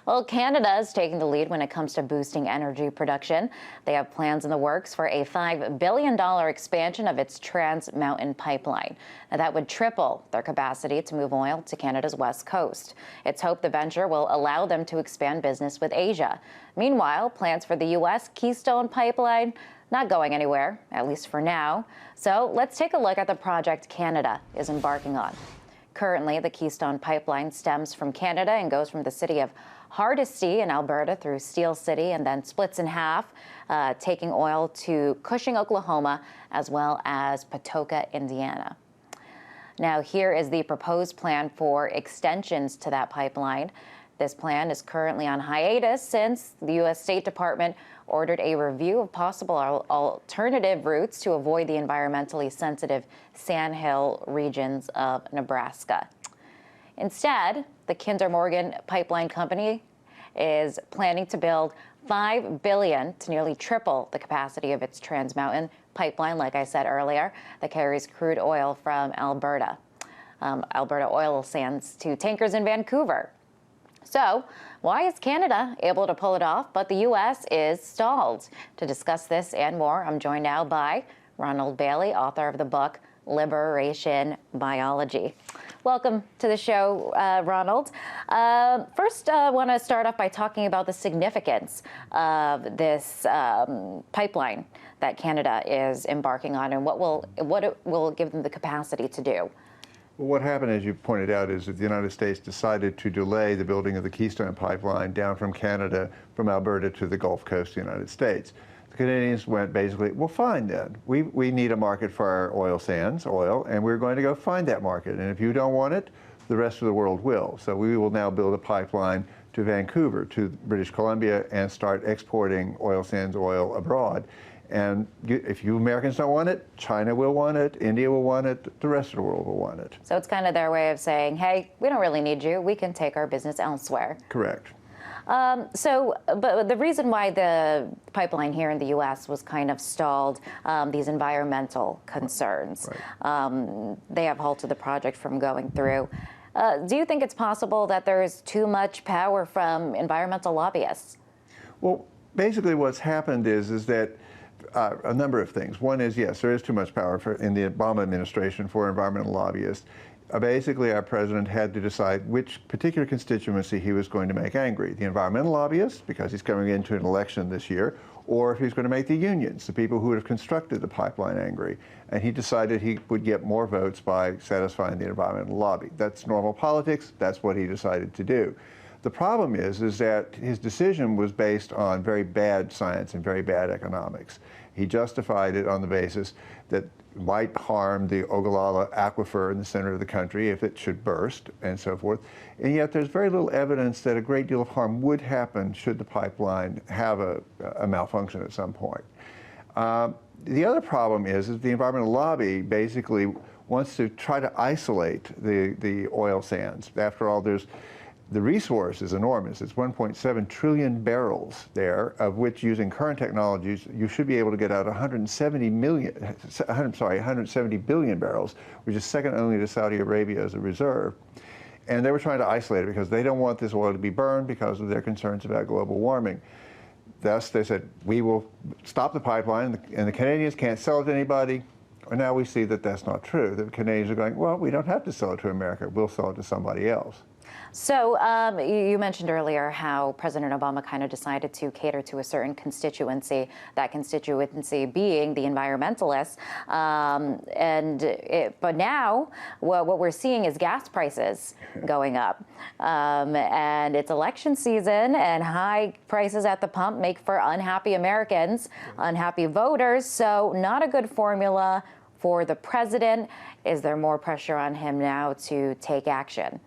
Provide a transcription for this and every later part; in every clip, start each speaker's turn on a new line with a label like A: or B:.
A: Well, Canada is taking the lead when it comes to boosting energy production. They have plans in the works for a $5 billion expansion of its Trans Mountain pipeline. Now, that would triple their capacity to move oil to Canada's west coast. It's hoped the venture will allow them to expand business with Asia. Meanwhile, plans for the U.S. Keystone Pipeline not going anywhere, at least for now. So let's take a look at the project Canada is embarking on. Currently, the Keystone Pipeline stems from Canada and goes from the city of Hardisty in Alberta through Steel City and then splits in half, taking oil to Cushing, Oklahoma, as well as Patoka, Indiana. Now, here is the proposed plan for extensions to that pipeline. This plan is currently on hiatus since the U.S. State Department ordered a review of possible alternative routes to avoid the environmentally sensitive Sandhill regions of Nebraska. Instead, the Kinder Morgan Pipeline Company is planning to build $5 billion to nearly triple the capacity of its Trans Mountain pipeline, like I said earlier, that carries crude oil from Alberta oil sands to tankers in Vancouver. So, why is Canada able to pull it off, but the U.S. is stalled? To discuss this and more, I'm joined now by Ronald Bailey, author of the book Liberation Biology. Welcome to the show, Ronald. First, I want to start off by talking about the significance of this pipeline that Canada is embarking on and what it will give them the capacity to do.
B: Well, what happened, as you pointed out, is that the United States decided to delay the building of the Keystone Pipeline down from Canada, from Alberta to the Gulf Coast of the United States. The Canadians went basically, well, fine then. We need a market for our oil sands, and we're going to go find that market. And if you don't want it, the rest of the world will. So we will now build a pipeline to Vancouver, to British Columbia, and start exporting oil sands oil abroad. And if you Americans don't want it, China will want it, India will want it, the rest of the world will want it.
A: So it's kind of their way of saying, hey, we don't really need you. We can take our business elsewhere.
B: Correct.
A: But the reason why the pipeline here in the U.S. was kind of stalled, these environmental concerns, right. They have halted the project from going through. Do you think it's possible that there is too much power from environmental lobbyists?
B: Well, basically what's happened is that a number of things. One is, yes, there is too much power in the Obama administration for environmental lobbyists. Basically, our president had to decide which particular constituency he was going to make angry. The environmental lobbyists, because he's coming into an election this year, or if he's going to make the unions, the people who would have constructed the pipeline, angry. And he decided he would get more votes by satisfying the environmental lobby. That's normal politics. That's what he decided to do. The problem is that his decision was based on very bad science and very bad economics. He justified it on the basis that it might harm the Ogallala aquifer in the center of the country if it should burst and so forth. And yet there's very little evidence that a great deal of harm would happen should the pipeline have a malfunction at some point. The other problem is the environmental lobby basically wants to try to isolate the oil sands. After all, the resource is enormous. It's 1.7 trillion barrels there, of which, using current technologies, you should be able to get out 170 billion barrels, which is second only to Saudi Arabia as a reserve. And they were trying to isolate it because they don't want this oil to be burned because of their concerns about global warming. Thus, they said, we will stop the pipeline, and the Canadians can't sell it to anybody. And now we see that that's not true. The Canadians are going, well, we don't have to sell it to America. We'll sell it to somebody else.
A: So you mentioned earlier how President Obama kind of decided to cater to a certain constituency, that constituency being the environmentalists. But now what we're seeing is gas prices going up. And it's election season, and high prices at the pump make for unhappy Americans, unhappy voters. So not a good formula for the president. Is there more pressure on him now to take action?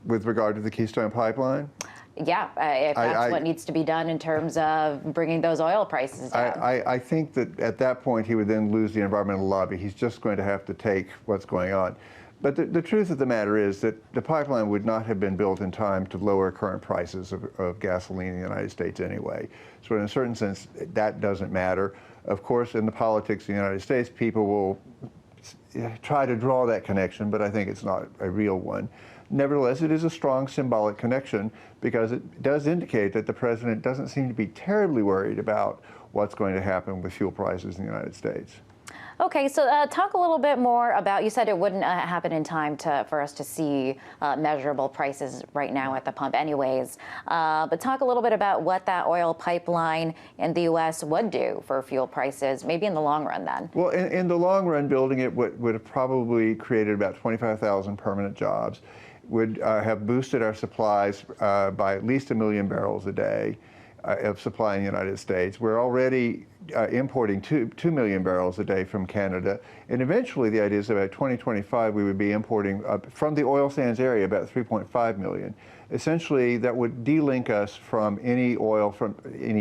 B: With regard to the Keystone Pipeline?
A: Yeah, if that's what needs to be done in terms of bringing those oil prices down.
B: I think that at that point he would then lose the environmental lobby. He's just going to have to take what's going on. But the truth of the matter is that the pipeline would not have been built in time to lower current prices of gasoline in the United States anyway. So in a certain sense, that doesn't matter. Of course, in the politics of the United States, people will try to draw that connection, but I think it's not a real one. Nevertheless, it is a strong symbolic connection because it does indicate that the president doesn't seem to be terribly worried about what's going to happen with fuel prices in the United States.
A: Okay, so talk a little bit more about, you said it wouldn't happen in time for us to see measurable prices right now at the pump anyways, but talk a little bit about what that oil pipeline in the U.S. would do for fuel prices, maybe in the long run then.
B: Well, in the long run, building it would have probably created about 25,000 permanent jobs, would have boosted our supplies by at least 1 million barrels a day of supply in the United States. We're already importing 2 million barrels a day from Canada. And eventually the idea is about 2025 we would be importing from the oil sands area about 3.5 million. Essentially that would de-link us from any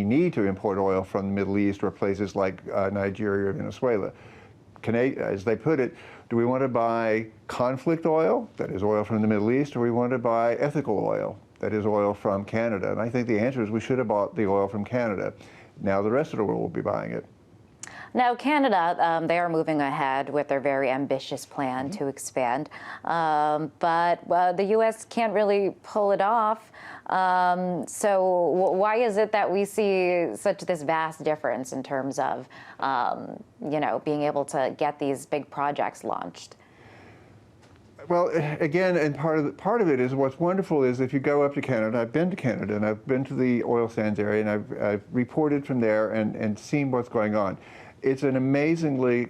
B: need to import oil from the Middle East or places like Nigeria or Venezuela. As they put it, do we want to buy conflict oil, that is oil from the Middle East, or we want to buy ethical oil, that is oil from Canada? And I think the answer is we should have bought the oil from Canada. Now the rest of the world will be buying it.
A: Now, Canada, they are moving ahead with their very ambitious plan to expand, but the U.S. can't really pull it off. So why is it that we see such this vast difference in terms of, being able to get these big projects launched?
B: Well, again, and part of it is what's wonderful is if you go up to Canada, I've been to Canada and I've been to the oil sands area and I've reported from there and seen what's going on. It's an amazingly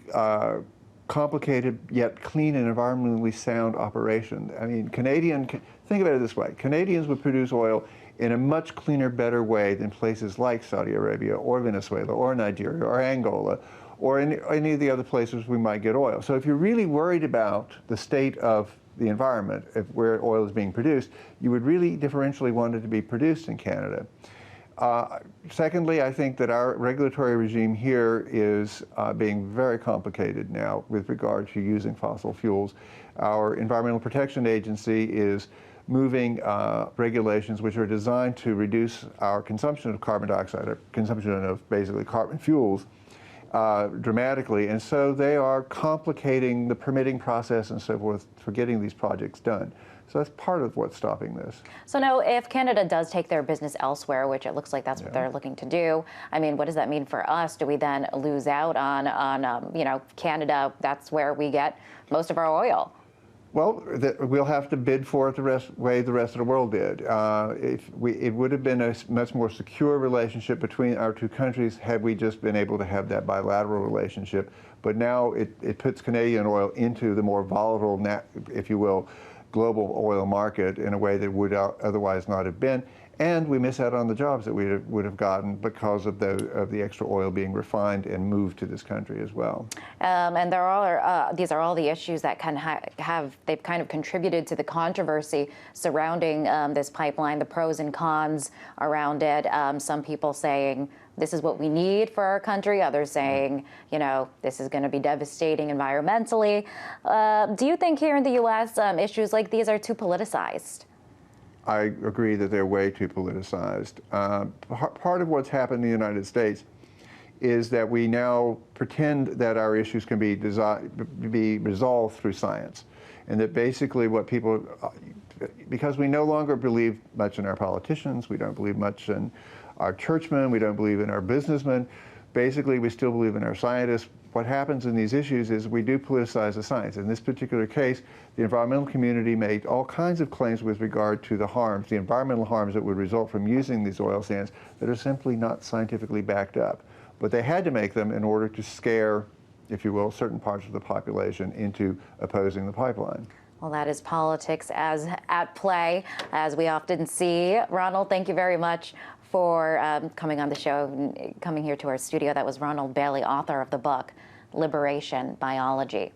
B: complicated yet clean and environmentally sound operation. I mean, think about it this way. Canadians would produce oil in a much cleaner, better way than places like Saudi Arabia or Venezuela or Nigeria or Angola or any of the other places we might get oil. So if you're really worried about the state of the environment, where oil is being produced, you would really differentially want it to be produced in Canada. Secondly, I think that our regulatory regime here is being very complicated now with regard to using fossil fuels. Our Environmental Protection Agency is moving regulations which are designed to reduce our consumption of carbon dioxide, or consumption of basically carbon fuels, dramatically, and so they are complicating the permitting process and so forth for getting these projects done. So that's part of what's stopping this.
A: So now, if Canada does take their business elsewhere, which it looks like that's what they're looking to do, I mean, what does that mean for us? Do we then lose out on Canada? That's where we get most of our oil.
B: Well, we'll have to bid for it the way the rest of the world did. It would have been a much more secure relationship between our two countries had we just been able to have that bilateral relationship. But now it puts Canadian oil into the more volatile, if you will, global oil market in a way that would otherwise not have been. And we miss out on the jobs that we would have gotten because of the extra oil being refined and moved to this country as well. And
A: these are all the issues that they've kind of contributed to the controversy surrounding this pipeline, the pros and cons around it. Some people saying this is what we need for our country, others saying, this is going to be devastating environmentally. Do you think here in the U.S. Issues like these are too politicized?
B: I agree that they're way too politicized. Part of what's happened in the United States is that we now pretend that our issues can be resolved through science, and that basically because we no longer believe much in our politicians, we don't believe much in our churchmen, we don't believe in our businessmen, basically we still believe in our scientists. What happens in these issues is we do politicize the science. In this particular case, the environmental community made all kinds of claims with regard to the environmental harms that would result from using these oil sands that are simply not scientifically backed up. But they had to make them in order to scare, if you will, certain parts of the population into opposing the pipeline.
A: Well, that is politics at play, as we often see. Ronald, thank you very much for coming on the show and coming here to our studio. That was Ronald Bailey, author of the book, Liberation Biology.